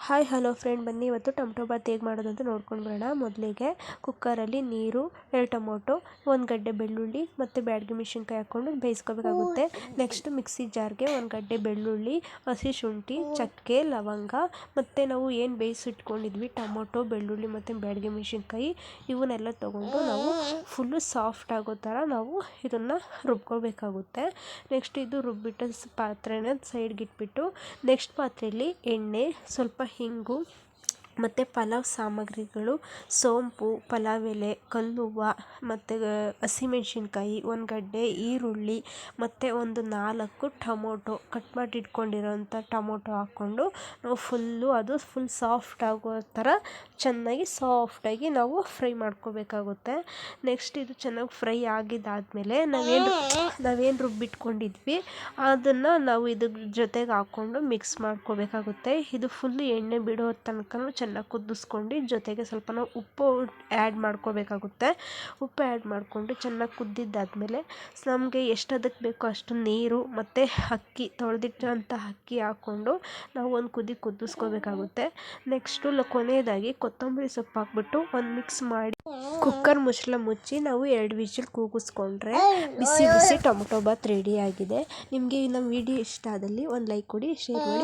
Hi hello friend, ಬನ್ನಿ ಇವತ್ತು tomato Baat ಹೇಗೆ ಮಾಡೋದು ಅಂತ ನೋಡ್ಕೊಂಡು ಬರೋಣ. ಮೊದಲಿಗೆ ಕುಕ್ಕರಲ್ಲಿ ನೀರು, 2 ಟೊಮೊಟೊ, 1 ಗಡ್ಡೆ ಬೆಳ್ಳುಳ್ಳಿ ಮತ್ತು ಬ್ಯಾಡಗಿ ಮೆಣಸಿನ್ಕಾಯಿ ಹಾಕ್ಕೊಂಡು ಬೇಯಿಸ್ಕೋಬೇಕಾಗುತ್ತೆ. ನೆಕ್ಸ್ಟ್ ಮಿಕ್ಸಿ ಜಾರ್ಗೆ 1 ಗಡ್ಡೆ ಬೆಳ್ಳುಳ್ಳಿ, ಹಸಿ ಶುಂಠಿ, ಚಕ್ಕೆ, ಲವಂಗ ಮತ್ತು ನಾವು ಏನು ಬೇಯಿಸಿಟ್ಕೊಂಡಿದ್ವಿ ಟೊಮೊಟೊ, ಬೆಳ್ಳುಳ್ಳಿ ಮತ್ತು ಬ್ಯಾಡಗಿ ಮೆಣಸಿನ್ಕಾಯಿ ಇವನ್ನೆಲ್ಲ ತೊಗೊಂಡು ನಾವು ಫುಲ್ಲು ಸಾಫ್ಟ್ ಆಗೋ ಥರ ನಾವು ಇದನ್ನು ರುಬ್ಕೋಬೇಕಾಗುತ್ತೆ. ನೆಕ್ಸ್ಟ್ ಇದು ರುಬ್ಬಿಟ್ಟ ಪಾತ್ರೆನ ಸೈಡ್ಗೆ ಇಟ್ಬಿಟ್ಟು ನೆಕ್ಸ್ಟ್ ಪಾತ್ರೆಯಲ್ಲಿ ಎಣ್ಣೆ, ಸ್ವಲ್ಪ ಹಿಂಗು ಮತ್ತು ಪಲಾವ್ ಸಾಮಗ್ರಿಗಳು, ಸೋಂಪು, ಪಲಾವ್ ಎಲೆ, ಕಲ್ಲುವ್ವ ಮತ್ತು ಹಸಿಮೆಣ್ಸಿನ್ಕಾಯಿ, 1 ಗಡ್ಡೆ ಈರುಳ್ಳಿ ಮತ್ತು ಒಂದು 4 ಟೊಮೊಟೊ ಕಟ್ ಮಾಡಿ ಇಟ್ಕೊಂಡಿರೋಂಥ ಟೊಮೊಟೊ ಹಾಕ್ಕೊಂಡು ನಾವು ಫುಲ್ ಸಾಫ್ಟ್ ಆಗೋ ಥರ ಚೆನ್ನಾಗಿ ಸಾಫ್ಟಾಗಿ ನಾವು ಫ್ರೈ ಮಾಡ್ಕೋಬೇಕಾಗುತ್ತೆ. ನೆಕ್ಸ್ಟ್ ಇದು ಚೆನ್ನಾಗಿ ಫ್ರೈ ಆಗಿದ್ದಾದಮೇಲೆ ನಾವೇನು ರುಬ್ಬಿಟ್ಕೊಂಡಿದ್ವಿ ಅದನ್ನು ನಾವು ಇದ್ರ ಜೊತೆಗೆ ಹಾಕ್ಕೊಂಡು ಮಿಕ್ಸ್ ಮಾಡ್ಕೋಬೇಕಾಗುತ್ತೆ. ಇದು ಫುಲ್ಲು ಎಣ್ಣೆ ಬಿಡೋ ತನಕ ಚೆನ್ನಾಗಿ ಕುದಿಸ್ಕೊಂಡು ಜೊತೆಗೆ ಸ್ವಲ್ಪ ನಾವು ಉಪ್ಪು ಆ್ಯಡ್ ಮಾಡ್ಕೋಬೇಕಾಗುತ್ತೆ. ಉಪ್ಪು ಆ್ಯಡ್ ಮಾಡಿಕೊಂಡು ಚೆನ್ನಾಗಿ ಕುದ್ದಿದ್ದಾದಮೇಲೆ ನಮಗೆ ಎಷ್ಟು ಅದಕ್ಕೆ ಬೇಕೋ ಅಷ್ಟು ನೀರು ಮತ್ತು ಅಕ್ಕಿ ತೊಳೆದಿಟ್ಟಂಥ ಅಕ್ಕಿ ಹಾಕ್ಕೊಂಡು ನಾವು ಒಂದು ಕುದಿಸ್ಕೋಬೇಕಾಗುತ್ತೆ. ನೆಕ್ಸ್ಟು ಕೊನೆಯದಾಗಿ ಕೊತ್ತಂಬರಿ ಸೊಪ್ಪು ಹಾಕ್ಬಿಟ್ಟು ಒಂದು ಮಿಕ್ಸ್ ಮಾಡಿ ಕುಕ್ಕರ್ ಮುಚ್ಚಳ ಮುಚ್ಚಿ ನಾವು 2 ವಿಸಿಲ್ ಕೂಗಿಸ್ಕೊಂಡ್ರೆ ಬಿಸಿ ಬಿಸಿ ಟೊಮೊಟೊ ಬಾತ್ ರೆಡಿಯಾಗಿದೆ. ನಿಮಗೆ ನಮ್ಮ ವಿಡಿಯೋ ಇಷ್ಟ ಆದಲ್ಲಿ ಒಂದು ಲೈಕ್ ಕೊಡಿ, ಶೇರ್ ಮಾಡಿ.